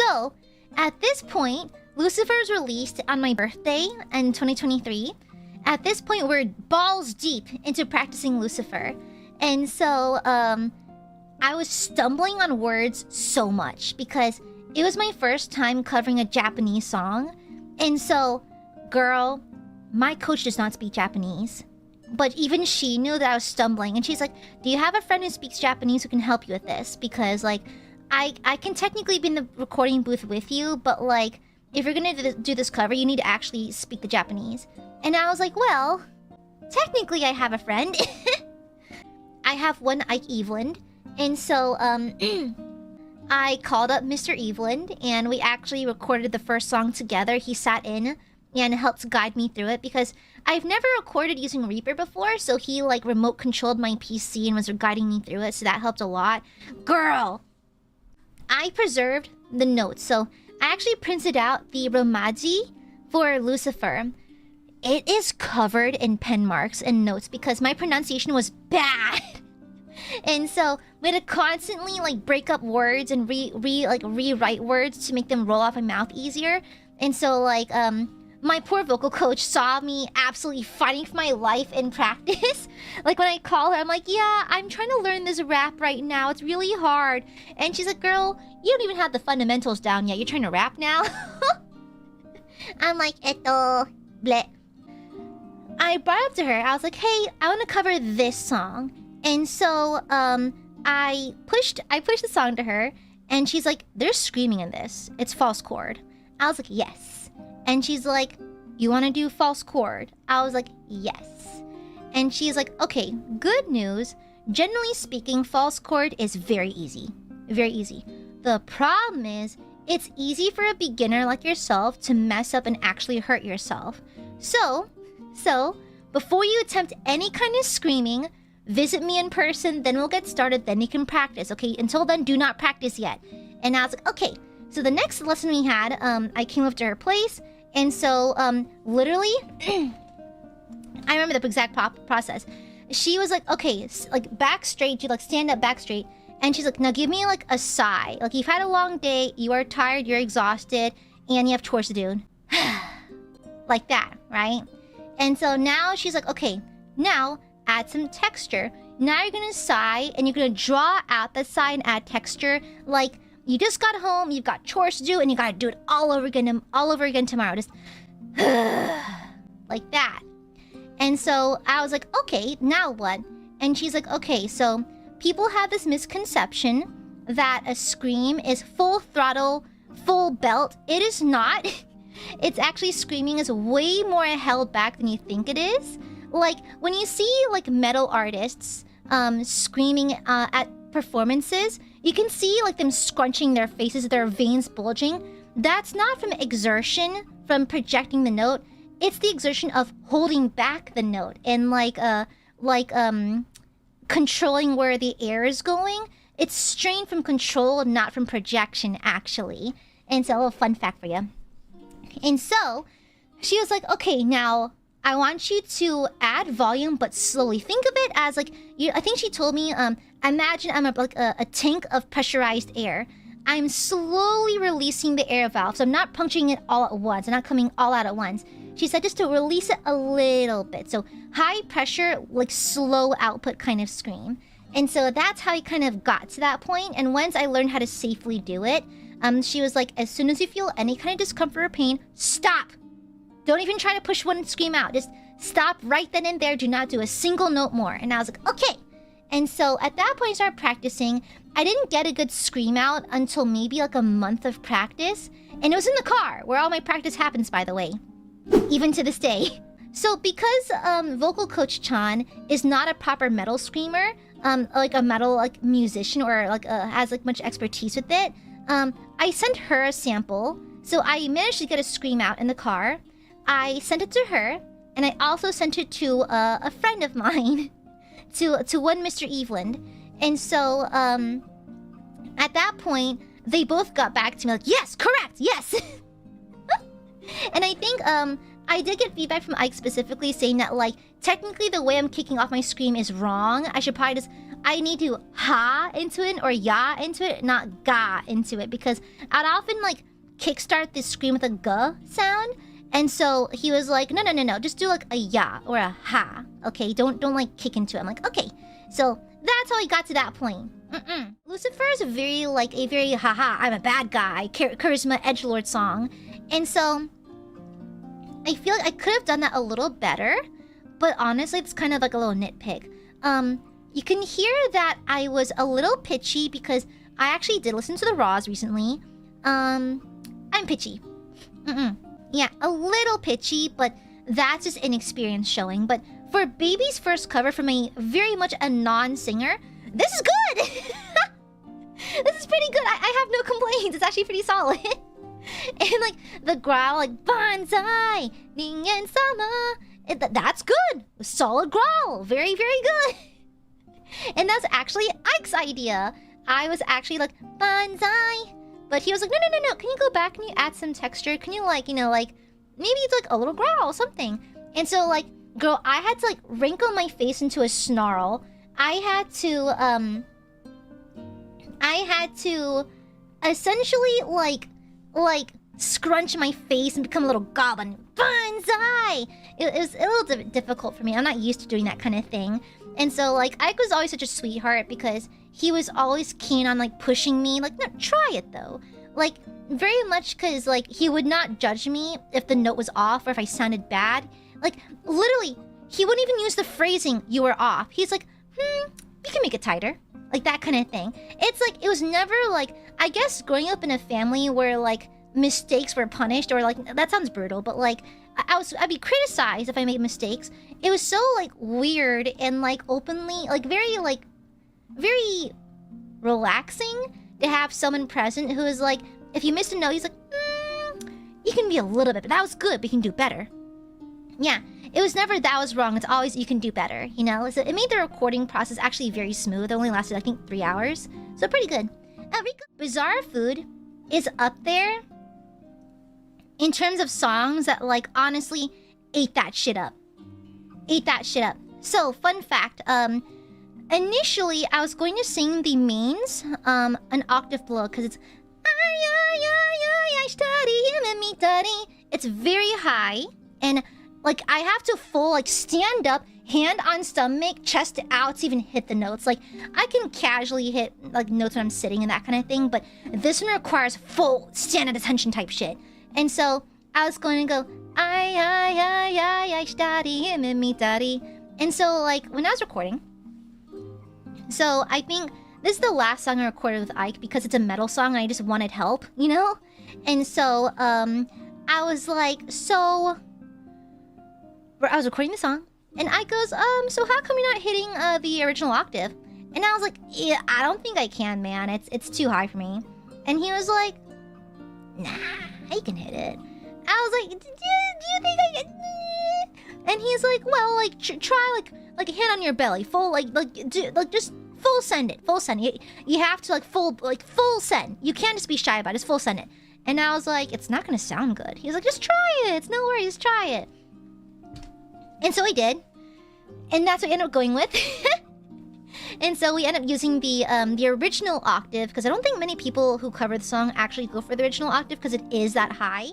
So, at this point, Lucifer was released on my birthday in 2023. At this point, we're balls deep into practicing Lucifer. And so, I was stumbling on words so much because it was my first time covering a Japanese song. And so, girl, my coach does not speak Japanese. But even she knew that I was stumbling. And she's like, do you have a friend who speaks Japanese who can help you with this? Because, like, I can technically be in the recording booth with you, but, like, if you're gonna do this cover, you need to actually speak the Japanese. And I was like, well, technically I have a friend. I have one Ike Eveland. And so, I called up Mr. Eveland, and we actually recorded the first song together. He sat in and helped guide me through it because I've never recorded using Reaper before, so he like remote controlled my PC and was guiding me through it, so that helped a lot. Girl! I preserved the notes, so I actually printed out the Romaji for Lucifer. It is covered in pen marks and notes because my pronunciation was bad. And so we had to constantly like break up words and rewrite words to make them roll off my mouth easier. And so like my poor vocal coach saw me absolutely fighting for my life in practice. Like when I call her, I'm like, yeah, I'm trying to learn this rap right now. It's really hard. And she's like, girl, you don't even have the fundamentals down yet. You're trying to rap now? I'm like, eto, bleh. I brought up to her, I was like, hey, I want to cover this song. And so I pushed the song to her, and she's like, there's screaming in this. It's false chord. I was like, yes. And she's like, you want to do false chord? I was like, yes. And she's like, okay, good news. Generally speaking, false chord is very easy. Very easy. The problem is, it's easy for a beginner like yourself to mess up and actually hurt yourself. So, before you attempt any kind of screaming, visit me in person, then we'll get started, then you can practice, okay? Until then, do not practice yet. And I was like, okay. So the next lesson we had, I came up to her place, and so, literally, I remember the exact process. She was like, okay, like, back straight, you like, stand up back straight, and she's like, now give me, like, a sigh. Like, you've had a long day, you are tired, you're exhausted, and you have chores to do. Like that, right? And so now she's like, okay, now add some texture. Now you're gonna sigh, and you're gonna draw out the sigh and add texture. Like, you just got home, you've got chores to do, and you gotta do it all over again tomorrow. Just like that. And so I was like, okay, now what? And she's like, okay, so people have this misconception that a scream is full throttle, full belt. It is not. It's actually, screaming is way more held back than you think it is. Like, when you see, like, metal artists screaming at performances, you can see, like, them scrunching their faces, their veins bulging. That's not from exertion, from projecting the note. It's the exertion of holding back the note and, controlling where the air is going. It's strain from control, not from projection, actually. And so, a little fun fact for you. And so, she was like, okay, now, I want you to add volume, but slowly. Think of it as, like, I think she told me, imagine I'm a tank of pressurized air. I'm slowly releasing the air valve, so I'm not puncturing it all at once. I'm not coming all out at once. She said just to release it a little bit. So, high pressure, like, slow output kind of scream. And so that's how I kind of got to that point. And once I learned how to safely do it, she was like, as soon as you feel any kind of discomfort or pain, stop. Don't even try to push one scream out. Just stop right then and there. Do not do a single note more. And I was like, okay. And so at that point, I started practicing. I didn't get a good scream out until maybe like a month of practice. And it was in the car, where all my practice happens, by the way. Even to this day. So because vocal coach Chan is not a proper metal screamer, like a metal like musician or like has like much expertise with it, I sent her a sample. So I managed to get a scream out in the car. I sent it to her, and I also sent it to a friend of mine, to one Mr. Eveland. And so at that point, they both got back to me like, yes, correct, yes. And I think I did get feedback from Ike specifically saying that, like, technically the way I'm kicking off my scream is wrong. I should probably just, I need to ha into it or ya into it, not ga into it, because I'd often like kickstart this scream with a g sound. And so he was like, no, just do like a ya or a ha. Okay, don't like kick into it. I'm like, okay. So that's how he got to that point. Lucifer is a very haha, I'm a bad guy, charisma edgelord song. And so I feel like I could have done that a little better, but honestly, it's kind of like a little nitpick. You can hear that I was a little pitchy because I actually did listen to the raws recently. I'm pitchy. Yeah, a little pitchy, but that's just inexperience showing. But for Baby's first cover from very much a non-singer, this is good! This is pretty good. I have no complaints. It's actually pretty solid. And like the growl, like Banzai, Ningen sama, that's good. Solid growl. Very, very good. And that's actually Ike's idea. I was actually like, Banzai. But he was like, no. Can you go back? Can you add some texture? Can you like, maybe it's like a little growl or something. And so like, girl, I had to like wrinkle my face into a snarl. I had to essentially like scrunch my face and become a little goblin. Banzai! It was a little difficult for me. I'm not used to doing that kind of thing. And so like Ike was always such a sweetheart because he was always keen on like pushing me, like, no, try it though. Like very much because like he would not judge me if the note was off or if I sounded bad. Like literally, he wouldn't even use the phrasing "you were off." He's like, you can make it tighter. Like that kind of thing. It's like, it was never like, I guess growing up in a family where like mistakes were punished, or like, that sounds brutal, but like I'd be criticized if I made mistakes. It was so like weird and like openly, like very relaxing to have someone present who is like, if you missed a note, he's like, you can be a little bit, but that was good, but you can do better. Yeah, it was never that was wrong. It's always you can do better, you know? So it made the recording process actually very smooth. It only lasted, I think, 3 hours. So pretty good. Bizarre Food is up there in terms of songs that, like, honestly, ate that shit up. So, fun fact, initially, I was going to sing the mains an octave below, because it's it's very high, and like I have to full like stand up, hand on stomach, chest out to even hit the notes. Like I can casually hit like notes when I'm sitting and that kind of thing, but this one requires full stand at attention type shit. And so I was going to go and so like when I was recording, so I think this is the last song I recorded with Ike because it's a metal song and I just wanted help, you know? And so I was like, so I was recording the song, and Ike goes, so how come you're not hitting the original octave? And I was like, yeah, I don't think I can, man. It's too high for me. And he was like, nah, I can hit it. I was like, do you think I can? And he's like, well, like try like a hand on your belly, full just full send it, full send it. You have to full send. You can't just be shy about it. Just full send it. And I was like, it's not gonna sound good. He was like, just try it. It's no worries, try it. And so I did, and that's what we ended up going with. And so we ended up using the original octave, because I don't think many people who cover the song actually go for the original octave because it is that high.